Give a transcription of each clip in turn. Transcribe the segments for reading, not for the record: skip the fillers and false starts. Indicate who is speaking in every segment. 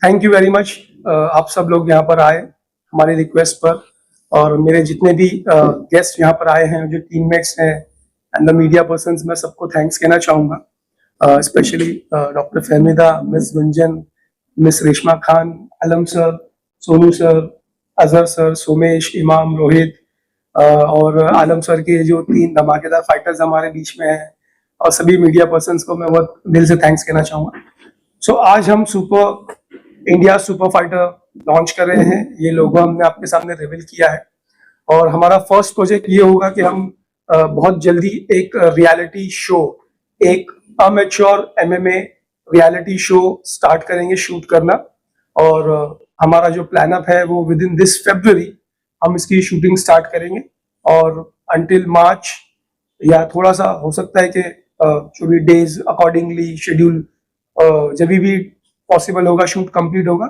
Speaker 1: Thank you very much. आप सब लोग यहाँ पर आए हमारी रिक्वेस्ट पर, और मेरे जितने भी गेस्ट यहाँ पर आए हैं, जो टीममेट्स हैं एंड द मीडिया पर्सन्स, मैं सबको थैंक्स कहना चाहूँगा। Specially doctor Fahmida, miss Gunjan, miss Reshma Khan, Alam sir, Sonu sir, Azhar sir, Somesh, Imam, Rohit और आलम सर के जो 3 धमाकेदार फाइटर्स हमारे बीच में हैं, और सभी मीडिया पर्सन्स को मैं बहुत दिल से थैंक्स कहना चाहूँगा। सो आज हम इंडिया सुपर फाइटर लॉन्च कर रहे हैं। ये लोगो हमने आपके सामने रिवील किया है, और हमारा फर्स्ट प्रोजेक्ट ये होगा कि हम बहुत जल्दी एक रियलिटी शो, एक amateur MMA reality show start करेंगे शूट करना। और हमारा जो प्लान अप है वो विद इन दिस February हम इसकी शूटिंग स्टार्ट करेंगे, और अंटिल मार्च या थोड़ा सा हो सकता है कि जो भी डेज अकॉर्डिंगली शेड्यूल जब भी पॉसिबल होगा शूट कंप्लीट होगा,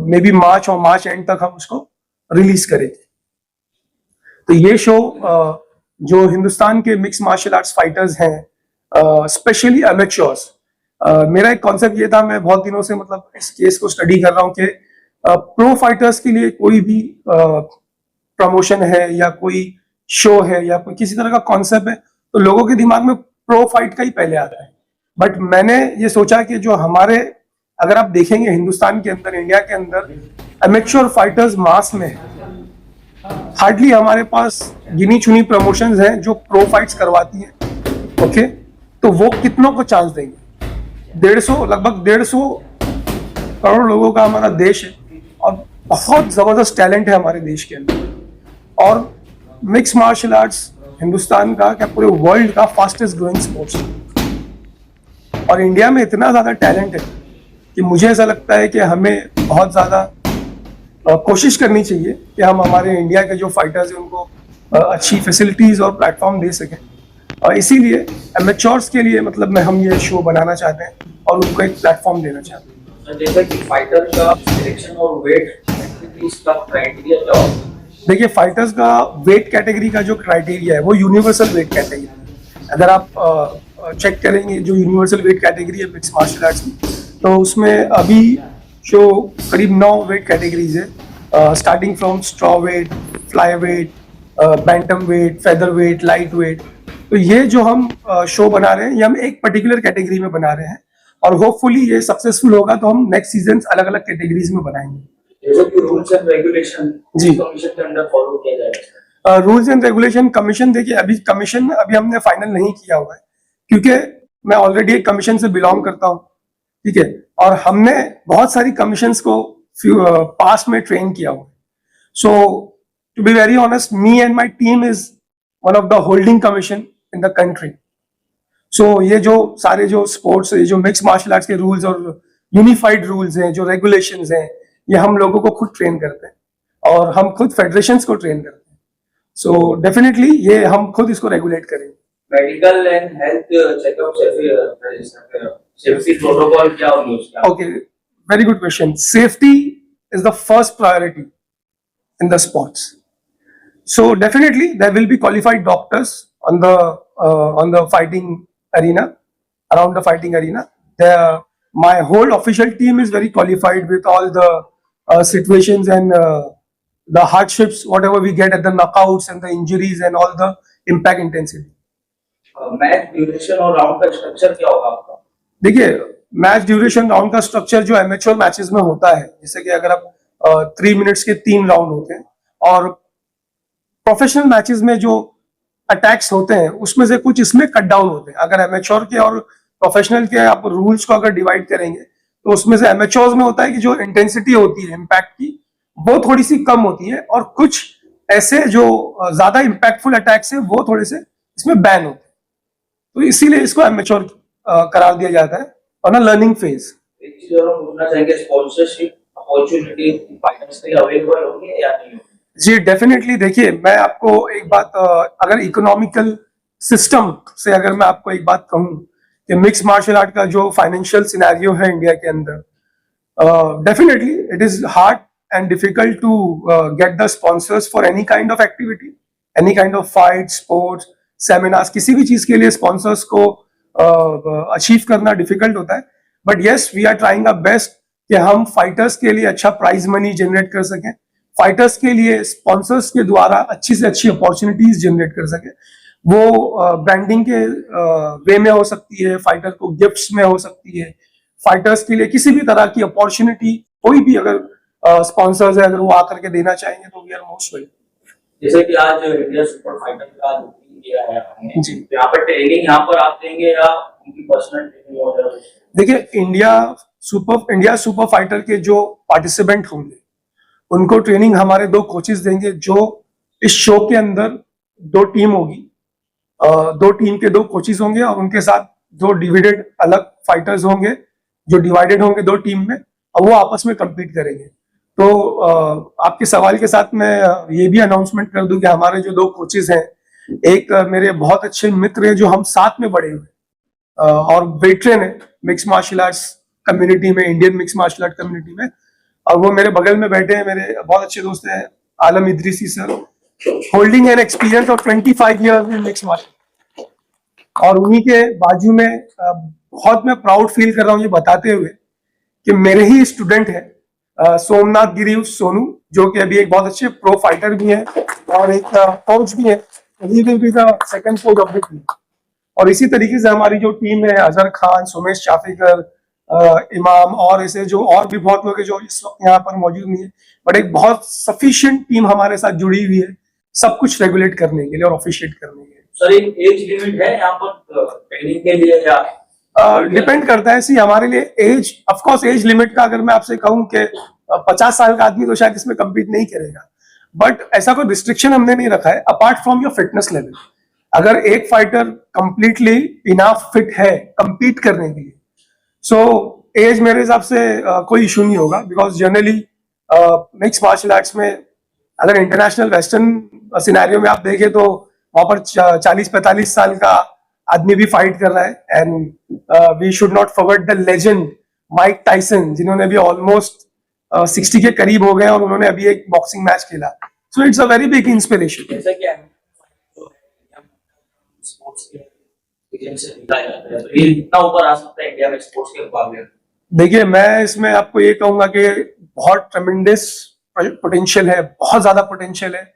Speaker 1: मे बी मार्च और मार्च एंड तक हम उसको रिलीज करेंगे। तो ये शो जो हिंदुस्तान के मिक्स मार्शल आर्ट्स फाइटर्स हैं, स्पेशली एमेच्योर्स, मेरा एक कॉन्सेप्ट ये था, मैं बहुत दिनों से मतलब इस केस को स्टडी कर रहा हूँ कि प्रो फाइटर्स के लिए कोई भी प्रमोशन है या कोई शो है या कोई किसी तरह का कॉन्सेप्ट है, तो लोगों के दिमाग में प्रो फाइट का ही पहले आता है। बट मैंने ये सोचा कि जो हमारे, अगर आप देखेंगे हिंदुस्तान के अंदर, इंडिया के अंदर एमेच्योर फाइटर्स मास में है, हार्डली हमारे पास गिनी चुनी प्रमोशंस हैं जो प्रो फाइट्स करवाती हैं। ओके, तो वो कितनों को चांस देंगे? लगभग 150 करोड़ लोगों का हमारा देश है, और बहुत जबरदस्त टैलेंट है हमारे देश के अंदर। और मिक्स मार्शल आर्ट्स हिंदुस्तान का क्या पूरे वर्ल्ड का फास्टेस्ट ग्रोइंग स्पोर्ट्स है, और इंडिया में इतना ज्यादा टैलेंट है कि मुझे ऐसा लगता है कि हमें बहुत ज्यादा कोशिश करनी चाहिए कि हम हमारे इंडिया के जो फाइटर्स हैं उनको अच्छी फैसिलिटीज और प्लेटफॉर्म दे सकें। और इसीलिए एमेच्योर्स के लिए मतलब हम ये शो बनाना चाहते हैं और उनको एक प्लेटफॉर्म देना चाहते हैं।
Speaker 2: जैसे कि फाइटर का सिलेक्शन और वेट का क्राइटेरिया क्या होता है?
Speaker 1: देखिए, फाइटर्स का वेट कैटेगरी का जो क्राइटेरिया है वो यूनिवर्सल वेट कैटेगरी है। अगर आप चेक करेंगे जो यूनिवर्सल वेट कैटेगरी है मिक्स मार्शल आर्ट्स की, तो उसमें अभी जो करीब 9 वेट कैटेगरीज है, starting from straw weight, fly weight, bantam weight, feather weight, light weight. तो ये जो हम शो बना रहे हैं ये हम एक पर्टिकुलर कैटेगरी में बना रहे हैं, और होपफुली ये सक्सेसफुल होगा तो हम नेक्स्ट सीजन अलग अलग कैटेगरीज में बनाएंगे।
Speaker 2: जैसे कि रूल्स एंड रेगुलेशन
Speaker 1: जी
Speaker 2: कमीशन के अंदर फॉलो किया जाएगा।
Speaker 1: रूल्स एंड रेगुलेशन कमीशन, देखिए अभी कमीशन हमने फाइनल नहीं किया हुआ है, क्योंकि मैं ऑलरेडी एक कमीशन से बिलोंग करता हूँ, ठीक है, और हमने बहुत सारी कमीशंस को पास्ट में ट्रेन किया हुआ है। So to be very honest, me and my team is one of the holding commission in the country. So ये जो सारे जो स्पोर्ट्स, ये जो मिक्स मार्शल आर्ट्स के रूल्स और यूनिफाइड रूल्स हैं, जो रेगुलेशंस हैं, ये हम लोगों को खुद ट्रेन करते हैं, और हम खुद फेडरेशंस को ट्रेन करते हैं। सो डेफिनेटली ये हम खुद इसको रेगुलेट करेंगे।
Speaker 2: Medical and health checkup safety protocol क्या होंगे उसका?
Speaker 1: Okay, very good question. Safety is the first priority in the sports. So definitely there will be qualified doctors on the fighting arena, around the fighting arena. My whole official team is very qualified with all the situations and the hardships, whatever we get at the knockouts and the injuries and all the impact intensity.
Speaker 2: Match duration और round का structure क्या होगा आपका?
Speaker 1: देखिए, match duration round का structure जो amateur matches में होता है, जैसे कि अगर आप 3 मिनट्स के 3 राउंड होते हैं, और प्रोफेशनल मैचेस में जो अटैक्स होते हैं उसमें से कुछ इसमें कट डाउन होते हैं। अगर एमेच्योर के और प्रोफेशनल के आप रूल्स को अगर डिवाइड करेंगे, तो उसमें से एमेच्योर्स में होता है कि जो इंटेंसिटी होती है इम्पैक्ट की, वो थोड़ी सी कम होती है, और कुछ ऐसे जो ज्यादा इम्पैक्टफुल अटैक्स है वो थोड़े से इसमें बैन होते हैं। तो इसीलिए इसको एमेच्योर करार दिया जाता है ऑन अ लर्निंग फेज।
Speaker 2: एक चीज और हम पूछना चाहेंगे, स्पॉन्सरशिप अपॉर्चुनिटी फाइटर्स के लिए अवेलेबल होंगे या नहीं?
Speaker 1: जी डेफिनेटली। देखिए, मैं आपको एक बात, अगर इकोनॉमिकल सिस्टम से अगर मैं आपको एक बात कहूँ कि मिक्स मार्शल आर्ट का जो फाइनेंशियल सिनेरियो है इंडिया के अंदर, definitely it is hard and difficult to get the sponsors for any kind of activity, any kind of fight, sports, seminars, किसी भी चीज के लिए स्पॉन्सर्स को अचीव करना डिफिकल्ट होता है। But yes, we are trying our best कि हम फाइटर्स के लिए अच्छा प्राइज मनी जनरेट कर सकें, फाइटर्स के लिए स्पॉन्सर्स के द्वारा अच्छी से अच्छी अपॉर्चुनिटीज जनरेट कर सकें। वो ब्रांडिंग के वे में हो सकती है, फाइटर को गिफ्ट्स में हो सकती है, फाइटर्स के लिए किसी भी तरह की अपॉर्चुनिटी कोई भी अगर स्पॉन्सर्स है अगर वो आकर के देना चाहेंगे तो वी आर मोस्ट वेलकम।
Speaker 2: जैसे कि आज इंडिया सुपर फाइटर का बुकिंग किया है आपने,
Speaker 1: जी।
Speaker 2: तो यहाँ पर ट्रेनिंग यहाँ पर आप देंगे या उनकी पर्सनल ट्रेनिंग हो?
Speaker 1: देखिए, इंडिया सुपर फाइटर के जो पार्टिसिपेंट होंगे उनको ट्रेनिंग हमारे 2 कोचेस देंगे। जो इस शो के अंदर 2 टीम होगी, 2 टीम के 2 कोचेस होंगे और उनके साथ 2 डिवाइडेड अलग फाइटर्स होंगे जो डिवाइडेड होंगे 2 टीम में, और वो आपस में कम्पीट करेंगे। तो आपके सवाल के साथ मैं ये भी अनाउंसमेंट कर दूं कि हमारे जो 2 कोचेस हैं, एक मेरे बहुत अच्छे मित्र हैं जो हम साथ में बड़े हुए और वेटरन है मिक्स मार्शल आर्ट्स कम्युनिटी में, Indian mix martial art community में, और वो मेरे बगल में बैठे हैं, मेरे बहुत अच्छे दोस्त हैं Alam Idrisi sir, holding an experience of 25 years in mix martial. और उन्हीं के बाजू में बहुत मैं प्राउड फील कर रहा हूँ ये बताते हुए कि मेरे ही स्टूडेंट है सोमनाथ गिरी सोनू, जो कि अभी एक बहुत अच्छे प्रो फाइटर भी है और एक कोच भी है। ही will be the second coach of the team. और इसी तरीके से हमारी जो टीम है, अजहर खान, सुमेश चाफीकर, इमाम और ऐसे जो और भी बहुत लोग हैं जो इस वक्त यहाँ पर मौजूद नहीं है, बट एक बहुत सफिशिएंट टीम हमारे साथ जुड़ी हुई है सब कुछ रेगुलेट करने के लिए और ऑफिशिएट करने के लिए।
Speaker 2: सर, एक एज लिमिट है यहाँ पर ट्रेनिंग के लिए या?
Speaker 1: डिपेंड करता है। सी हमारे लिए age, of course age limit का अगर मैं आपसे कहूं कि 50 साल का आदमी तो शायद इसमें कम्पीट नहीं करेगा, बट ऐसा कोई रिस्ट्रिक्शन हमने नहीं रखा है apart from your fitness level. अगर एक फाइटर कंप्लीटली इनफ फिट है कम्पीट करने के लिए, सो एज मेरे हिसाब से कोई इशू नहीं होगा, because generally mix martial arts में अगर इंटरनेशनल वेस्टर्न सिनेरियो में आप देखें तो वहां पर 40-45 साल का आदमी भी फाइट कर रहा है। And we should not forget the legend Mike Tyson, जिन्होंने भी ऑलमोस्ट 60 के करीब हो गए और उन्होंने अभी एक बॉक्सिंग मैच खेला। So it's a very big inspiration.
Speaker 2: जैसा कि स्पोर्ट्स के रीजन से निकला जाता है, तो ये कितना ऊपर आ सकता है इंडिया में स्पोर्ट्स के मुकाबले?
Speaker 1: देखिए, मैं इसमें आपको ये कहूंगा कि बहुत ट्रेमेंडस पोटेंशियल है, बहुत ज्यादा पोटेंशियल है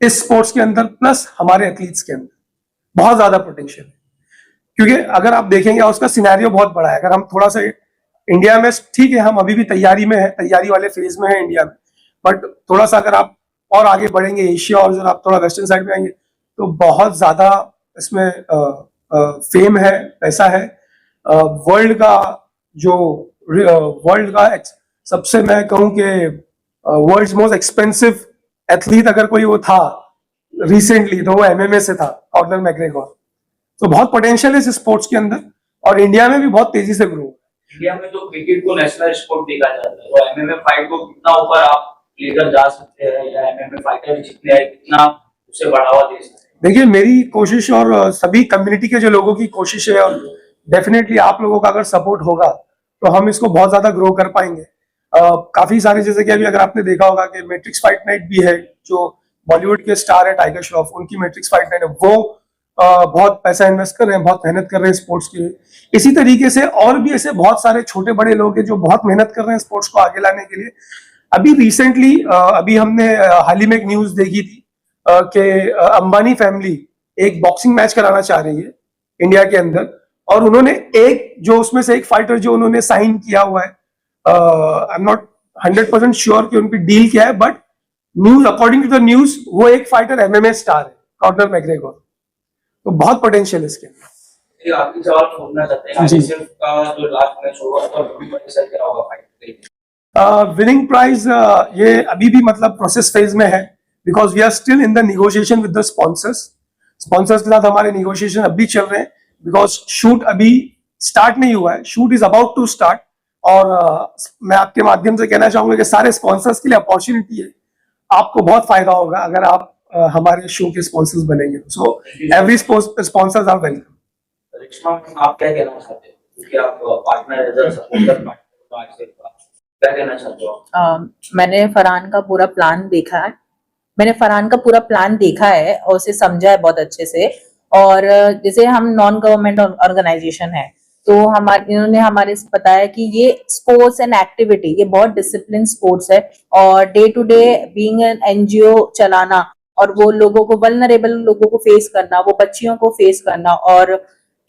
Speaker 1: इस स्पोर्ट्स के अंदर, प्लस हमारे एथलीट्स के अंदर बहुत ज्यादा पोटेंशियल है। क्योंकि अगर आप देखेंगे उसका सिनेरियो बहुत बड़ा है। अगर हम थोड़ा सा इंडिया में, ठीक है हम अभी भी तैयारी में है, तैयारी वाले फेज में है इंडिया में, बट थोड़ा सा अगर आप और आगे बढ़ेंगे एशिया और जब आप थोड़ा वेस्टर्न साइड में आएंगे तो बहुत ज्यादा इसमें फेम है, पैसा है। वर्ल्ड का सबसे मैं कहूँ कि वर्ल्ड मोस्ट एक्सपेंसिव एथलीट अगर कोई वो था रिसेंटली तो वो एमएमए से था, कॉनर मैग्रेगोर। तो बहुत पोटेंशियल है इस स्पोर्ट्स के अंदर और इंडिया में भी बहुत तेजी से ग्रो।
Speaker 2: इंडिया में तो क्रिकेट को नेशनल स्पोर्ट देखा जाता है, तो एमएमए फाइट को कितना ऊपर आप लेकर जा सकते हैं, या एमएमए फाइटर जितने हैं कितना उसे बढ़ावा दे सकते हैं? देखिए,
Speaker 1: मेरी कोशिश और सभी कम्युनिटी के जो लोगों की कोशिश है, और डेफिनेटली आप लोगों का अगर सपोर्ट होगा तो हम इसको बहुत ज्यादा ग्रो कर पाएंगे। काफी सारे, जैसे कि अभी अगर आपने देखा होगा कि मैट्रिक्स फाइट नाइट भी है, जो बॉलीवुड के स्टार है टाइगर श्रॉफ, उनकी मैट्रिक्स फाइट नाइट है, वो बहुत पैसा इन्वेस्ट कर रहे हैं, बहुत मेहनत कर रहे हैं स्पोर्ट्स के लिए। इसी तरीके से और भी ऐसे बहुत सारे छोटे बड़े लोग हैं जो बहुत मेहनत कर रहे हैं स्पोर्ट्स को आगे लाने के लिए। अभी रिसेंटली अभी हमने हाल ही में एक न्यूज देखी थी कि अंबानी फैमिली एक बॉक्सिंग मैच कराना चाह रही है इंडिया के अंदर, और उन्होंने एक जो उसमें से एक फाइटर जो उन्होंने साइन किया हुआ है, आई एम नॉट 100% श्योर कि उनकी डील क्या है, but news, according to the news, वो एक फाइटर एमएमए स्टार है, कॉनर मैग्रेगोर। तो बहुत पोटेंशियल है इसके अंदर।
Speaker 2: आखिरी सवाल पूछना चाहते हैं, आईसीएफ का जो लास्ट मैच होगा उसका विनिंग प्राइस क्या होगा फाइट के?
Speaker 1: विनिंग प्राइस ये अभी भी मतलब प्रोसेस फेज में है, because we are still in the negotiation with the sponsors के साथ हमारे निगोशिएशन अभी चल रहे हैं, बिकॉज शूट अभी स्टार्ट नहीं हुआ है, shoot is about to start. और मैं आपके माध्यम से कहना चाहूंगा कि सारे स्पॉन्सर्स के लिए अपॉर्चुनिटी है, आपको बहुत फायदा होगा अगर आप हमारे शो के स्पॉन्सर्स बनेंगे। So every sponsors are welcome.
Speaker 2: Rishma, आप क्या कहना चाहते हैं, क्योंकि आप पार्टनर एज अ सपोर्टर क्या कहना चाहते हो?
Speaker 3: मैंने फरहान का पूरा प्लान देखा है और उसे समझा है बहुत अच्छे से। और जैसे हम नॉन गवर्नमेंट ऑर्गेनाइजेशन है, तो इन्होंने हमारे से बताया कि ये स्पोर्ट्स एंड एक्टिविटी, ये बहुत डिसिप्लिन स्पोर्ट्स है, और day to day being an NGO चलाना, और वो लोगों को, वल्नरेबल लोगों को फेस करना, वो बच्चियों को फेस करना, और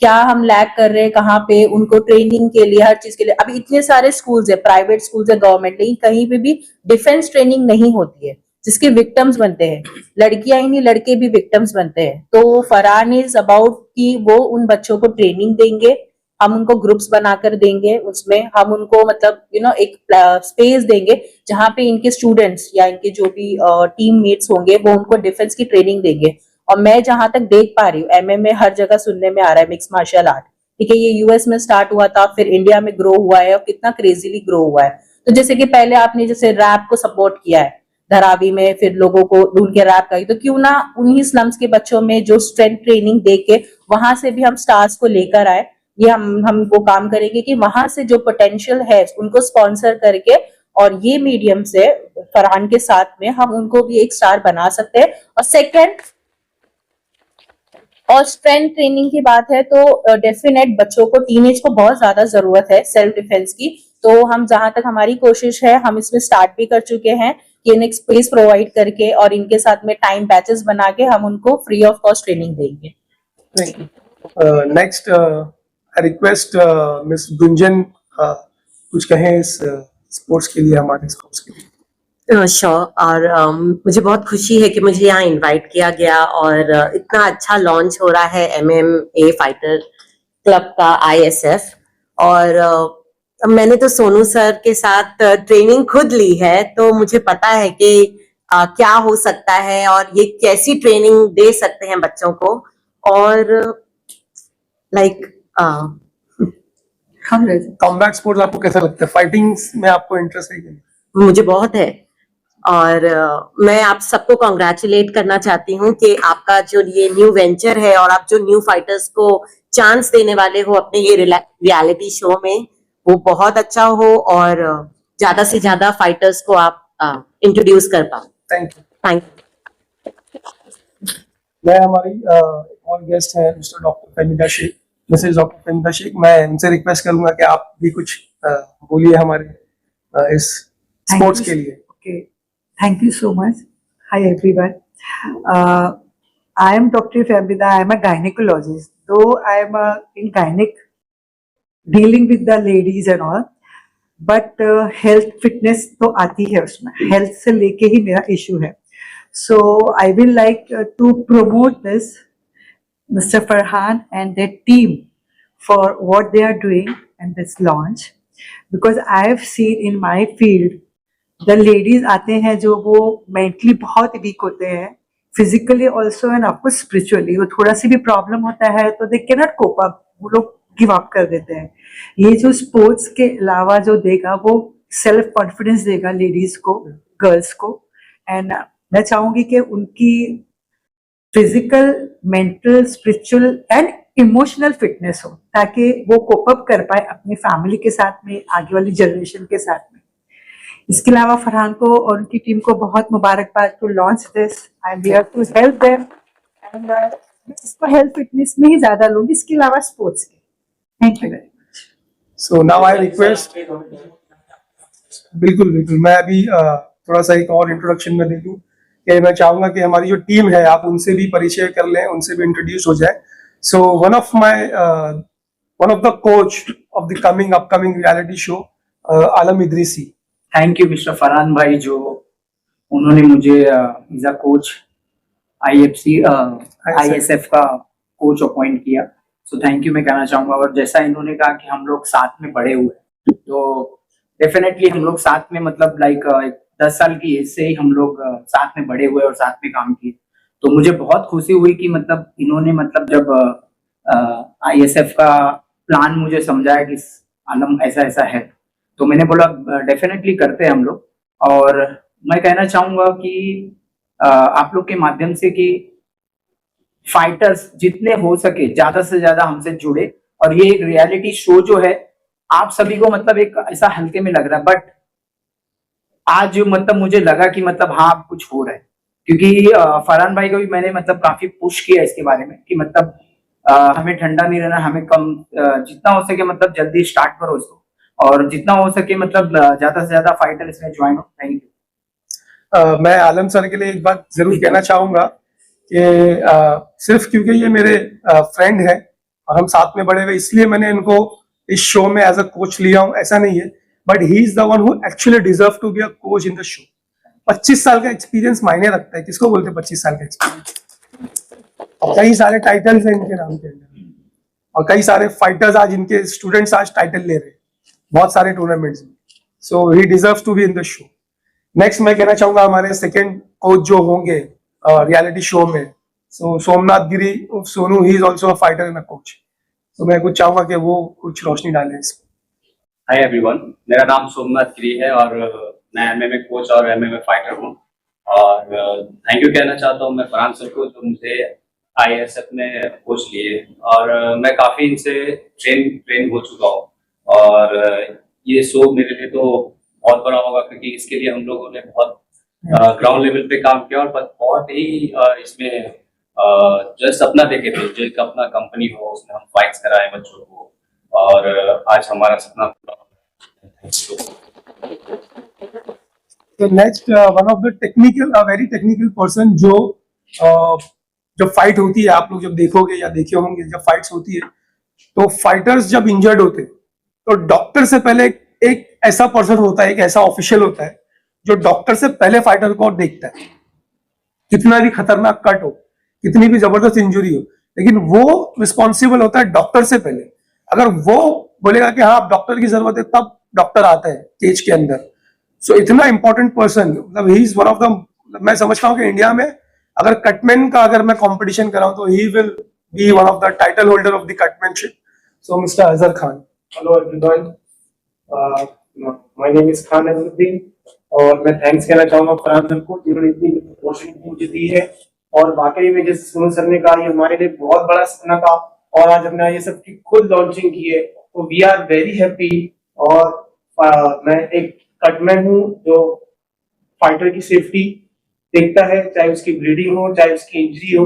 Speaker 3: क्या हम लैग कर रहे हैं कहाँ पे, उनको ट्रेनिंग के लिए, हर चीज के लिए। अभी इतने सारे स्कूल्स है, प्राइवेट स्कूल्स है, गवर्नमेंट, लेकिन कहीं पे भी डिफेंस ट्रेनिंग नहीं होती है, जिसके विक्टिम्स बनते हैं लड़कियां ही नहीं, लड़के भी विक्टिम्स बनते हैं। तो फरहान इज अबाउट कि वो उन बच्चों को ट्रेनिंग देंगे, हम उनको ग्रुप्स बनाकर देंगे, उसमें हम उनको मतलब एक स्पेस देंगे जहां पे इनके स्टूडेंट्स या इनके जो भी टीम मेट्स होंगे वो उनको डिफेंस की ट्रेनिंग देंगे। और मैं जहां तक देख पा रही हूँ, एमएमए हर जगह सुनने में आ रहा है, मिक्स मार्शल आर्ट, ठीक है, ये यूएस में स्टार्ट हुआ था, फिर इंडिया में ग्रो हुआ है, और कितना क्रेजीली ग्रो हुआ है। तो जैसे कि पहले आपने जैसे रैप को सपोर्ट किया है धरावी में, फिर लोगों को ढूंढ के रैप करी, तो क्यों ना उन्हीं स्लम्स के बच्चों में जो स्ट्रेंथ ट्रेनिंग दे के वहां से भी हम स्टार्स को लेकर आए। ये हम वो काम करेंगे कि वहां से जो पोटेंशियल है उनको स्पॉन्सर करके, और ये मीडियम से फरहान के साथ में हम उनको भी एक स्टार बना सकते हैं। और सेकंड, और स्ट्रेंथ ट्रेनिंग की बात है तो डेफिनेट बच्चों को, टीनेज को बहुत ज्यादा जरूरत है सेल्फ डिफेंस की। तो हम जहां तक हमारी कोशिश है, हम इसमें स्टार्ट भी कर चुके हैं कि इन्हें स्पेस प्रोवाइड करके और इनके साथ में टाइम बैचेस बना के हम उनको फ्री ऑफ कॉस्ट ट्रेनिंग देंगे।
Speaker 1: Thank you. Next I request miss Gunjan कुछ कहें इस स्पोर्ट्स के लिए, हमारे स्पोर्ट्स के लिए।
Speaker 4: श्योर। और मुझे बहुत खुशी है कि मुझे यहाँ इनवाइट किया गया, और इतना अच्छा लॉन्च हो रहा है MMA फाइटर क्लब का, ISF। और मैंने तो सोनू सर के साथ ट्रेनिंग खुद ली है, तो मुझे पता है कि क्या हो सकता है और ये कैसी ट्रेनिंग दे सकते हैं बच्चों को। और लाइक
Speaker 1: कॉम्बैट स्पोर्ट्स आपको कैसा लगता है? फाइटिंग में आपको इंटरेस्ट है कि नहीं?
Speaker 4: मुझे बहुत है, और मैं आप सबको कॉन्ग्रेचुलेट करना चाहती हूँ कि आपका जो ये न्यू वेंचर है, और आप जो न्यू फाइटर्स को चांस देने वाले हो अपने ये रियलिटी शो में, वो बहुत अच्छा हो, और ज्यादा से ज्यादा फाइटर्स को आप इंट्रोड्यूस कर पाओ।
Speaker 1: Thank you.
Speaker 4: थैंक
Speaker 1: मैं हमारी एक और गेस्ट है Mr doctor Fahmida Shaikh, Mrs doctor Fahmida Shaikh. मैं इनसे रिक्वेस्ट करूंगा कि आप भी कुछ बोलिए हमारे इस स्पोर्ट्स के लिए।
Speaker 5: Okay, thank you so much. Hi everyone. I am Dr. Fahmida. I am a gynecologist. Though I am in gynec, dealing with the ladies and all, but health fitness तो आती है उसमें, health से लेके ही मेरा issue है. So I will like to promote this, Mr. Farhan and their team, for what they are doing and this launch, because I have seen in my field the ladies आते हैं जो वो mentally बहुत weak होते हैं, physically also and of course spiritually, वो थोड़ा सी भी problem होता है तो they cannot cope up, वो लोग give up कर देते हैं। ये जो sports के अलावा जो देगा वो self confidence देगा ladies को, girls को, and मैं चाहूँगी कि उनकी physical, mental, spiritual and emotional fitness हो, ताकि वो कोप अप कर पाए अपनी फैमिली के साथ में, आगे वाली जनरेशन के साथ में। इसके अलावा फरहान को और उनकी टीम को बहुत मुबारकबाद to launch this. I am here to help them, and इसको हेल्थ फिटनेस में ही ज्यादा लूंगी, इसके अलावा स्पोर्ट्स के। Thank you very much.
Speaker 1: So now I request, बिल्कुल बिल्कुल, मैं अभी थोड़ा सा एक और इंट्रोडक्शन में दे दूं कि मैं चाहूंगा कि हमारी जो टीम है आप उनसे भी परिचय कर लें, उनसे भी इंट्रोड्यूस हो जाए। So one of the coach of the upcoming reality show, Alam Idrisi.
Speaker 6: Thank you mister Farhan भाई, जो उन्होंने मुझे एज अ कोच ISF का कोच अपॉइंट किया। सो थैंक यू मैं कहना चाहूंगा। और जैसा इन्होंने कहा कि हम लोग साथ में बड़े हुए, तो डेफिनेटली हम लोग साथ में मतलब लाइक 10 साल की एज से ही हम लोग साथ में बड़े हुए और साथ में काम किए। तो मुझे बहुत खुशी हुई कि मतलब इन्होंने मतलब जब ISF का प्लान मुझे समझाया कि आलम ऐसा ऐसा है, तो मैंने बोला डेफिनेटली करते हैं हम लोग। और मैं कहना चाहूंगा कि आप लोग के माध्यम से कि फाइटर्स जितने हो सके ज्यादा से ज्यादा हमसे जुड़े, और ये एक रियलिटी शो जो है आप सभी को मतलब एक ऐसा हल्के में लग रहा है, बट आज मतलब मुझे लगा कि मतलब हाँ कुछ हो रहा है, क्योंकि फरहान भाई को भी मैंने मतलब काफी पुश किया इसके बारे में कि मतलब हमें ठंडा नहीं रहना, हमें कम जितना हो सके मतलब जल्दी स्टार्ट करो इसको, और जितना हो सके मतलब ज्यादा से ज्यादा फाइटर इसमें ज्वाइन हो। Thank you.
Speaker 1: मैं आलम सर के लिए एक बात जरूर कहना चाहूंगा कि सिर्फ क्योंकि ये मेरे फ्रेंड है और हम साथ में बड़े हुए इसलिए मैंने इनको इस शो में एज अ कोच लिया हूं, ऐसा नहीं है, but he is the one who actually deserve to be a coach in the show. 25 साल का एक्सपीरियंस मायने रखता है। किसको बोलते हैं 25 साल का एक्सपीरियंस? और कई सारे टाइटल्स हैं इनके नाम के अंदर, और कई सारे फाइटर्स आज इनके स्टूडेंट्स आज टाइटल ले रहे हैं बहुत सारे टूर्नामेंट्स में। So he deserve to be in the show. Next मैं कहना चाहूंगा हमारे सेकंड कोच जो होंगे रियलिटी शो में, so Somnath Giri Sonu, he is also a fighter and a coach. तो मैं कुछ चाहूंगा कि वो कुछ रोशनी डालें इस पर।
Speaker 7: हाय एवरीवन, मेरा नाम सोमनाथ गिरी है और मैं एमएमए कोच और एमएमए फाइटर हूँ। और थैंक यू कहना चाहता हूँ मैं फरहान सर को जो मुझे आईएसएफ में कोच लिए, और मैं काफ़ी इनसे ट्रेन हो चुका हूँ। और ये शो मेरे लिए तो बहुत बड़ा होगा क्योंकि इसके लिए हम लोगों ने बहुत ग्राउंड लेवल पे काम किया और बहुत ही इसमें जस्ट अपना देखे थे, जो एक अपना कंपनी हो उसमें हम फाइट्स कराए बच्चों को, और आज हमारा सपना पूरा हो गया।
Speaker 1: तो next one of the technical very technical person जो जब फाइट होती है, आप लोग जब देखोगे या देखे होंगे, जब फाइट्स होती है तो फाइटर्स जब इंजर्ड होते हैं तो डॉक्टर से पहले एक ऐसा पर्सन होता है, एक ऐसा ऑफिशियल होता है जो डॉक्टर से पहले फाइटर को देखता है। कितना भी खतरनाक कट हो, कितनी भी जबरदस्त इंजरी हो, लेकिन वो रिस्पॉन्सिबल होता है डॉक्टर से पहले। अगर वो बोलेगा कि हाँ डॉक्टर की जरूरत है, तब डॉक्टर आता है केज के अंदर। सो इतना इंपॉर्टेंट पर्सन, मतलब he is one of the, मैं समझता हूँ कि इंडिया में अगर कटमैन का अगर मैं कंपटीशन कराऊं तो he will be one of the title holder of the cutmanship. So mister Azhar Khan.
Speaker 8: Hello everyone, my name is Khan Azharuddin, और मैं थैंक्स कहना चाहूंगा फरहान सर को जिन्होंने इतनी अपॉर्चुनिटी मुझे दी है। और वाकई में जैसे सोनू सर ने कहा, ये हमारे लिए बहुत बड़ा सपना था और आज हमने ये सब की खुद लॉन्चिंग की है, तो वी आर वेरी हैप्पी। और मैं एक कटमैन हूँ जो फाइटर की सेफ्टी देखता है, चाहे उसकी ब्लीडिंग हो, चाहे उसकी इंजरी हो,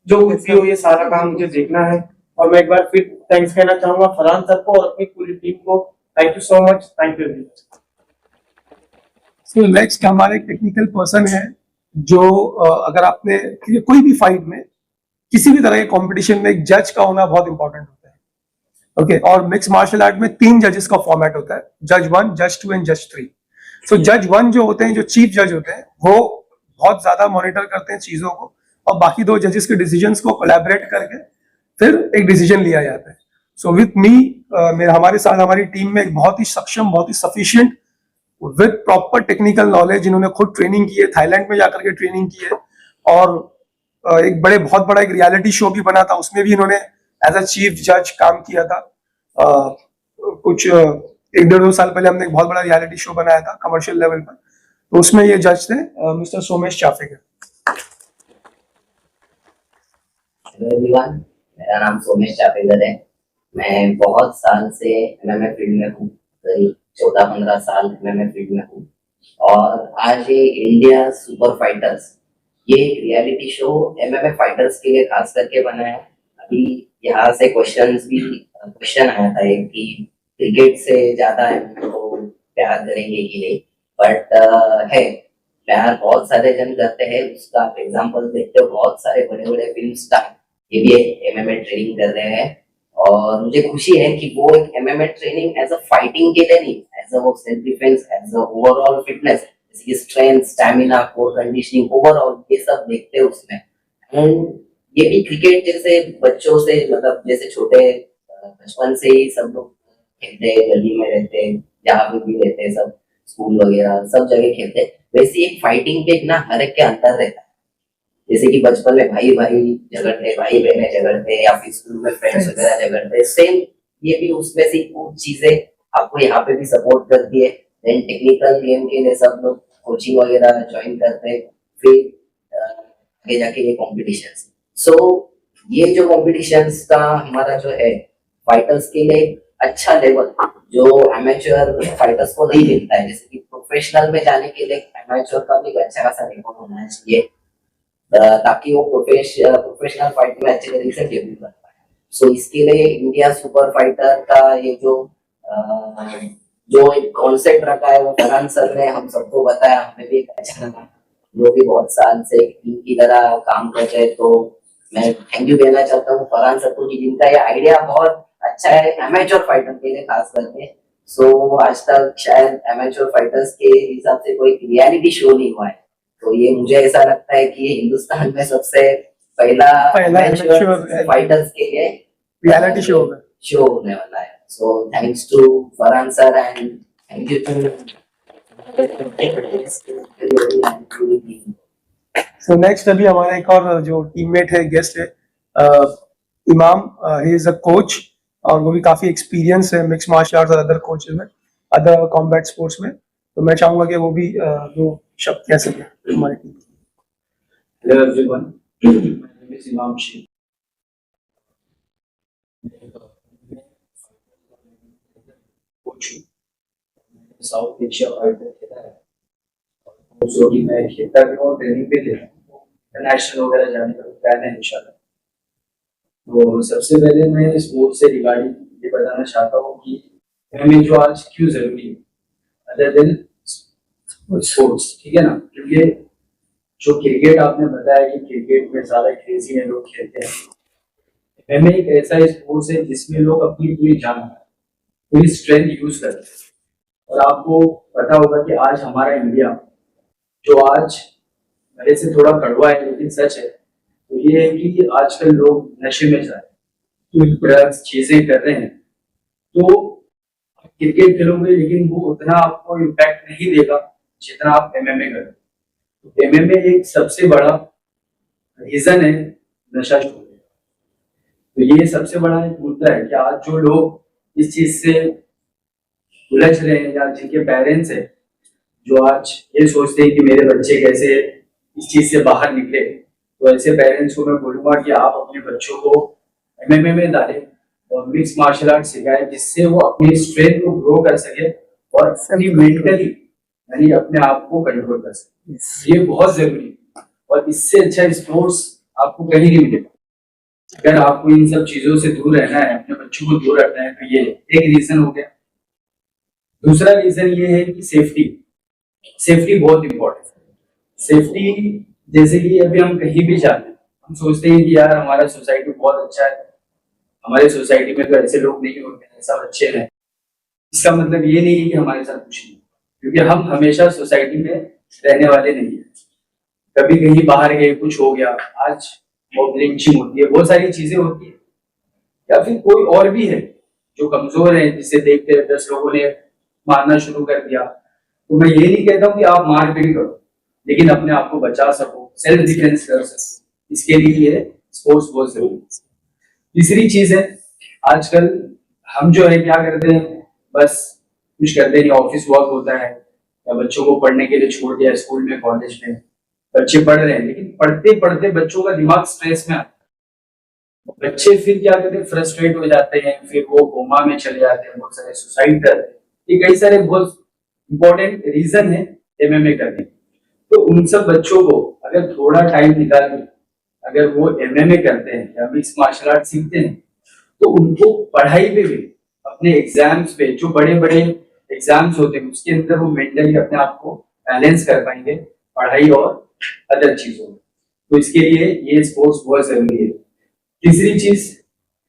Speaker 8: जो कुछ भी हो, ये सारा काम मुझे देखना है। और मैं एक बार फिर थैंक्स कहना चाहूंगा फरहान सर को और अपनी पूरी टीम को। Thank you so much, thank you.
Speaker 1: So next हमारे टेक्निकल पर्सन है जो अगर आपने कोई भी फाइट में किसी भी तरह के कंपटीशन में एक जज का होना बहुत इंपॉर्टेंट होता है। ओके, और मिक्स मार्शल आर्ट में 3 जजेस का फॉर्मेट होता है, जज 1, जज 2 एंड जज 3। सो जज 1 जो होते हैं, जो चीफ जज होते हैं, वो बहुत ज्यादा मॉनिटर करते हैं चीजों को और बाकी 2 जजेस के डिसीजंस को कोलैबोरेट करके फिर एक डिसीजन लिया जाता है। सो विथ मी, हमारे साथ हमारी टीम में एक बहुत ही सक्षम, बहुत ही sufficient with proper technical knowledge, जिन्होंने खुद ट्रेनिंग की है, थाईलैंड में जाकर के ट्रेनिंग की है, और एक बहुत बड़ा एक रियलिटी शो भी बना था, उसमें भी इन्होंने एज अ चीफ जज काम किया था। कुछ 1-1.5 साल पहले हमने एक बहुत बड़ा रियलिटी शो बनाया था कमर्शियल लेवल पर, तो उसमें ये जज थे Mr Somesh Chaphekar.
Speaker 9: Hello everyone, मेरा नाम सोमेश चापेकर है। मैं बहुत साल से एमएमए फील्ड में हूँ, करीब 14-15 साल एमएमए फील्ड में हूँ। और आज ये इंडिया सुपर फाइटर्स, ये एक रियलिटी शो एमएमए फाइटर्स के लिए खास करके बना है। अभी यहाँ से क्वेश्चन आया था एक कि क्रिकेट से ज्यादा एमएमए को प्यार करेंगे कि नहीं, बट है प्यार बहुत सारे जन करते हैं। उसका आप एग्जाम्पल देखते हो, बहुत सारे बड़े बड़े फिल्म स्टार ये भी एमएमए ट्रेनिंग कर रहे हैं। और मुझे खुशी है कि वो एक MMA training as a fighting के लिए नहीं, as a self defence, as a overall fitness, जैसे कि strength, stamina, core conditioning, overall ये सब देखते हैं उसमें। एंड ये भी क्रिकेट जैसे बच्चों से, मतलब जैसे छोटे बचपन से ही सब लोग खेलते हैं, गली में रहते हैं, जहाँ पे भी रहते हैं, सब स्कूल वगैरह सब जगह खेलते हैं, वैसे एक फाइटिंग पे ना हर एक के अंदर रहता है। जैसे कि बचपन में भाई भाई झगड़ते, भाई बहने झगड़ते, या फिर स्कूल में फ्रेंड्स वगैरह झगड़ते, सेम ये भी उसमें से कुछ चीजें आपको यहाँ पे भी सपोर्ट करती है। देन टेक्निकल गेम के लिए सब लोग कोचिंग वगैरह ज्वाइन करते हैं, फिर आगे जाके ये कॉम्पिटिशंस। सो ये जो कॉम्पिटिशंस का हमारा जो है फाइटर्स के लिए अच्छा लेवल जो एमेच्योर फाइटर्स को नहीं मिलता है, जैसे कि प्रोफेशनल में जाने के लिए एमेच्योर का भी अच्छा खासा रिकॉर्ड होना चाहिए, ताकि वो प्रोफेशनल फाइट में अच्छे तरीके से डेब्यू कर पाए। सो इसके लिए इंडिया सुपर फाइटर का ये जो एक कॉन्सेप्ट रखा है वो फरहान सर ने हम सबको बताया, हमें भी अच्छा लगा। वो भी बहुत साल से टीम की तरह काम करते हैं, तो मैं थैंक यू कहना चाहता हूँ फरहान सर को कि जिनका ये आइडिया बहुत अच्छा है एमेच्योर फाइटर के लिए खास करके। सो आज तक शायद एमेच्योर फाइटर्स के हिसाब से कोई रियलिटी शो नहीं हुआ है, तो ये मुझे ऐसा लगता है कि ये हिंदुस्तान में सबसे पहला
Speaker 1: amateur
Speaker 9: फाइटर्स के लिए
Speaker 1: रियलिटी शो होगा।
Speaker 9: शो होने वाला है। So thanks to Farhan sir and thank you
Speaker 1: so next अभी हमारा एक और जो टीममेट है, गेस्ट है, इमाम, ही इज अ कोच और वो भी काफी एक्सपीरियंस है मिक्स मार्शल आर्ट्स और अदर कोचेस में, अदर कॉम्बैट स्पोर्ट्स में। तो मैं चाहूंगा कि वो भी दो शब्द कह सके हमारी team.
Speaker 10: Hello everyone, my name is Imam Sheikh. Coach हूँ, साउथ एशिया फाइटर खेला है, जो कि मैं खेलता भी हूँ, ट्रेनिंग भी ले रहा हूँ, इंटरनेशनल वगैरह जाने का प्लान है इंशाल्लाह। तो सबसे पहले मैं स्पोर्ट्स से रिगार्डिंग ये बताना चाहता हूँ कि हमें जो आज क्यों जरूरी है अदर देन स्पोर्ट्स, ठीक है ना, क्योंकि जो क्रिकेट आपने बताया कि क्रिकेट में ज्यादा क्रेजी है, लोग खेलते हैं। एमएमए एक ऐसा स्पोर्ट्स है जिसमें लोग अपनी पूरी जान, पूरी स्ट्रेंथ यूज करते हैं। और आपको पता होगा कि आज हमारा इंडिया जो आज मेरे से थोड़ा कड़वा है लेकिन सच है, तो ये है कि आजकल लोग नशे में जा रहे हैं, ड्रग्स चीजें कर रहे हैं। तो क्रिकेट खेलोगे लेकिन वो उतना आपको इम्पैक्ट नहीं देगा जितना आप एमएमए करोगे। तो एमएमए एक सबसे बड़ा रीजन है नशा छोड़ने का। तो ये सबसे बड़ा एक मुद्दा है कि आज जो लोग इस चीज से उलझ रहे हैं या जिनके पेरेंट्स हैं जो आज ये सोचते हैं कि मेरे बच्चे कैसे इस चीज से बाहर निकले, तो ऐसे पेरेंट्स को मैं बोलूंगा कि आप अपने बच्चों को एमएमए में डालें और मिक्स मार्शल आर्ट सिखाएं, जिससे वो अपनी स्ट्रेंथ को ग्रो कर सके और अपनी मेंटली यानी अपने आप को कंट्रोल कर सके। ये बहुत जरूरी है और इससे अच्छा स्पोर्ट्स आपको कहीं नहीं मिलेगा। अगर आपको इन सब चीजों से दूर रहना है, अपने बच्चों को दूर रखना है, तो ये एक रीजन हो गया। दूसरा रीजन ये है कि सेफ्टी बहुत इंपॉर्टेंट है। सेफ्टी जैसे कि अभी हम कहीं भी जाते हैं, हम सोचते हैं कि यार हमारा सोसाइटी बहुत अच्छा है, हमारे सोसाइटी में तो ऐसे लोग नहीं होते हैं, सब अच्छे हैं। इसका मतलब ये नहीं है कि हमारे साथ कुछ नहीं, क्योंकि हम हमेशा सोसाइटी में रहने वाले नहीं है। कभी कहीं बाहर गए, कुछ हो गया, आज बहुत लिंचिंग होती है, बहुत सारी चीजें होती है, या फिर कोई और भी है जो कमजोर है जिसे देखते 10 लोगों ने मारना शुरू कर दिया। तो मैं ये नहीं कहता हूँ कि आप मारपीट करो, लेकिन अपने आप को बचा सको, सेल्फ डिफेंस कर सको, इसके लिए ये स्पोर्ट्स बहुत जरूरी है। तीसरी चीज है, आजकल हम जो है क्या करते हैं, बस कुछ करते नहीं, ऑफिस वर्क होता है या बच्चों को पढ़ने के लिए छोड़ दिया स्कूल में, कॉलेज में बच्चे पढ़ रहे हैं, लेकिन पढ़ते पढ़ते बच्चों का दिमाग स्ट्रेस में आता है। बच्चे फिर क्या करते हैं, फ्रस्ट्रेट हो जाते हैं, फिर वो कोमा में चले जाते हैं, बहुत सारे सुसाइड करते हैं। ये कई सारे बहुत इंपॉर्टेंट रीजन है एमएमए करने। तो उन सब बच्चों को अगर थोड़ा टाइम निकाल के अगर वो एमएमए करते हैं या मिक्स मार्शल आर्ट सीखते हैं, तो उनको पढ़ाई पे भी, अपने एग्जाम्स पे, जो बड़े बड़े एग्जाम्स होते हैं उसके अंदर वो मेंटली अपने आप को बैलेंस कर पाएंगे, पढ़ाई और अदर चीजों में। तो इसके लिए ये स्पोर्ट्स बहुत जरूरी है। तीसरी चीज,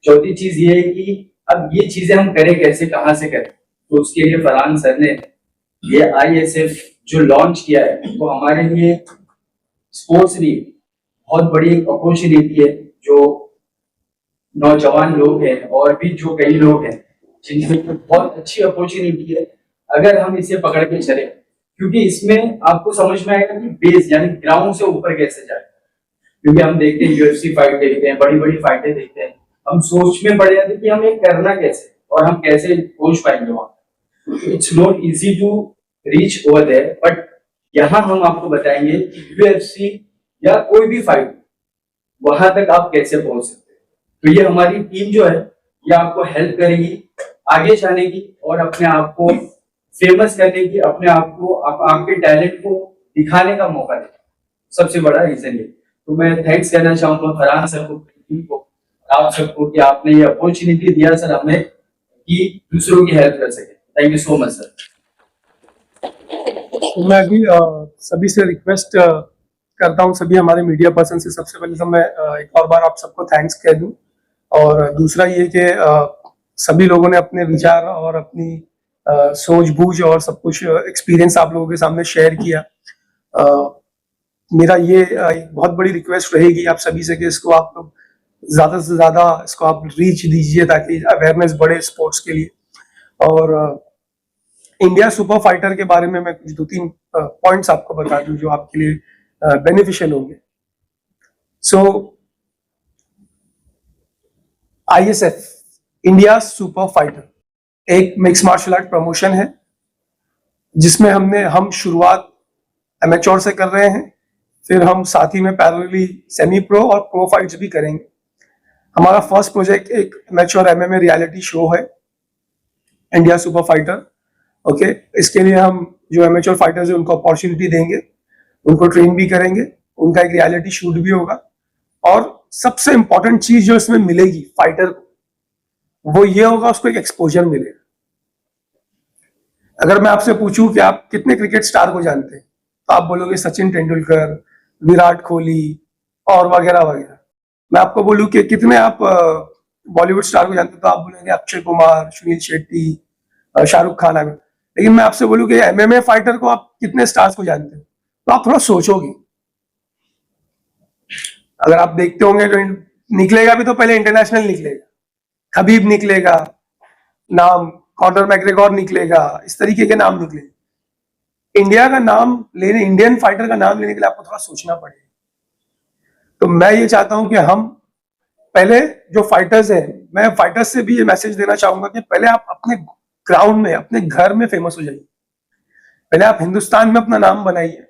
Speaker 10: चौथी चीज ये है कि अब ये चीजें हम करें कैसे, कहाँ से करें। तो उसके लिए फरहान सर ने ये आईएसएफ जो लॉन्च किया है, तो हमारे लिए स्पोर्ट्स लिए बहुत बड़ी एक अपॉर्चुनिटी है। जो नौजवान लोग हैं और भी जो कई लोग हैं जिनमें बहुत अच्छी अपॉर्चुनिटी है अगर हम इसे पकड़ के चले, क्योंकि इसमें आपको समझ में आएगा कि बेस यानी ग्राउंड से ऊपर कैसे जाए। क्योंकि हम देखते हैं यूएफसी फाइट देखते हैं, बड़ी बड़ी फाइटें देखते हैं, हम सोच में पड़ जाते हैं कि हमें करना कैसे और हम कैसे पहुंच पाएंगे वहां। It's not easy to reach over there, but यहाँ हम आपको बताएंगे कि यूएफसी या कोई भी फाइट वहां तक आप कैसे पहुंच सकते हैं। तो ये हमारी टीम जो है ये आपको हेल्प करेगी आगे जाने की और अपने आप को फेमस करने की, अपने आप को आपके टैलेंट को दिखाने का मौका देगा। सबसे बड़ा रीजन ये। तो मैं थैंक्स करना चाहूंगा फरहान सर को, टीम को, आप सबको कि आपने ये अपॉर्चुनिटी दिया सर हमें कि दूसरों की हेल्प कर सके। Thank you so much sir.
Speaker 1: तो मैं अभी सभी से रिक्वेस्ट करता हूँ, सभी हमारे मीडिया पर्सन से, सबसे पहले तो मैं एक और बार आप सबको थैंक्स कह दूं, और दूसरा ये कि सभी लोगों ने अपने विचार और अपनी सूझबूझ और सब कुछ एक्सपीरियंस आप लोगों के सामने शेयर किया। मेरा ये एक बहुत बड़ी रिक्वेस्ट रहेगी आप सभी से कि इसको आप लोग ज़्यादा से ज़्यादा इसको आप रीच दीजिए ताकि अवेयरनेस बढ़े स्पोर्ट्स के लिए। और इंडिया सुपर फाइटर के बारे में मैं कुछ 2-3 पॉइंट्स आपको बता दूं जो आपके लिए बेनिफिशियल होंगे। सो ISF इंडिया सुपर फाइटर एक मिक्स मार्शल आर्ट प्रमोशन है जिसमें हम शुरुआत एमेच्योर से कर रहे हैं, फिर हम साथ ही में पैरेलली सेमी प्रो और प्रो फाइट्स भी करेंगे। हमारा फर्स्ट प्रोजेक्ट एक एमेच्योर MMA रियलिटी शो है, इंडिया सुपर फाइटर। ओके, इसके लिए हम जो एमेच्योर फाइटर्स है उनको अपॉर्चुनिटी देंगे, उनको ट्रेन भी करेंगे, उनका एक रियलिटी शूट भी होगा। और सबसे इंपॉर्टेंट चीज जो इसमें मिलेगी फाइटर को, वो ये होगा उसको एक एक्सपोजर मिलेगा। अगर मैं आपसे पूछूं कि आप कितने क्रिकेट स्टार को जानते हैं तो आप बोलोगे सचिन तेंदुलकर, विराट कोहली और वगैरह वगैरह। मैं आपको बोलूं कि कितने आप बॉलीवुड स्टार को जानते हैं तो आप बोलेंगे अक्षय कुमार, सुनील शेट्टी, शाहरुख खान। लेकिन मैं आपसे बोलूं कि MMA फाइटर को आप कितने स्टार्स को जानते हो तो आप थोड़ा सोचोगे। अगर आप देखते होंगे तो निकलेगा भी तो पहले इंटरनेशनल निकलेगा, खबीब निकलेगा नाम, कॉनर मैग्रेगोर निकलेगा, इस तरीके के नाम निकलेंगे। इंडिया का नाम लेने, इंडियन फाइटर का नाम लेने के लिए आपको थोड़ा सोचना पड़ेगा। तो मैं ये चाहता हूं कि हम पहले जो फाइटर्स हैं, मैं फाइटर्स से भी ये मैसेज देना चाहूंगा कि पहले आप अपने ग्राउंड में, अपने घर में फेमस हो जाइए। पहले आप हिंदुस्तान में अपना नाम बनाइए।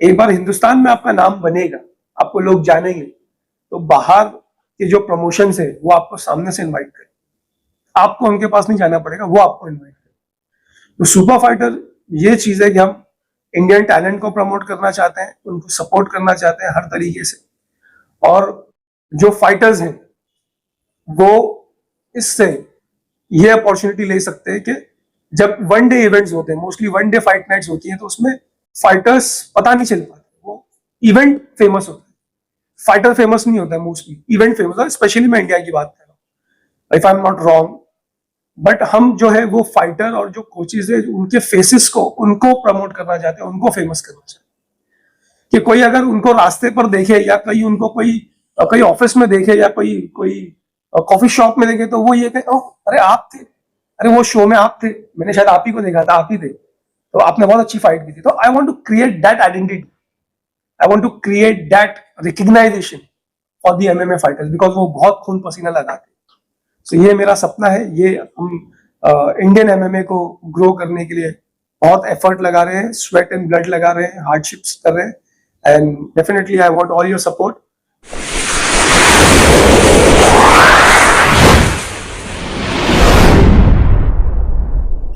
Speaker 1: एक बार हिंदुस्तान में आपका नाम बनेगा, आपको लोग जानेंगे, तो बाहर के जो प्रमोशंस है वो आपको सामने से इनवाइट करें। आपको उनके पास नहीं जाना पड़ेगा, वो आपको इनवाइट करें। तो सुपर फाइटर ये चीज है कि हम इंडियन टैलेंट को प्रमोट करना चाहते हैं, उनको सपोर्ट करना चाहते हैं हर तरीके से। और जो फाइटर्स हैं वो इससे ये अपॉर्चुनिटी ले सकते हैं कि जब 1 डे इवेंट्स होते हैं, मोस्टली 1 डे फाइट नाइट्स होती हैं, तो उसमें फाइटर्स पता नहीं चल पाते, वो इवेंट फेमस होता है, फाइटर फेमस नहीं होता है, मोस्टली इवेंट फेमस होता है। स्पेशली मैं इंडिया की बात कर रहा हूँ, if I am not wrong. But हम जो है वो फाइटर और जो कोचेज है उनके फेसेस को, उनको प्रमोट करना चाहते हैं, उनको फेमस करना चाहते हैं। कि कोई अगर उनको रास्ते पर देखे या कहीं उनको कोई ऑफिस में देखे या कोई कॉफी शॉप में देखे तो वो ये कहे, ओह अरे आप थे, अरे वो शो में आप थे, मैंने शायद आप ही को देखा था, आप ही थे, तो आपने बहुत अच्छी फाइट की थी। तो I want to create that identity, I want to create that recognization for the MMA fighters, because वो बहुत खून पसीना लगाते हैं। सो ये मेरा सपना है, ये हम इंडियन MMA को ग्रो करने के लिए बहुत एफर्ट लगा रहे हैं, स्वेट एंड ब्लड लगा रहे हैं, हार्डशिप्स कर रहे हैं, and definitely I want all your support.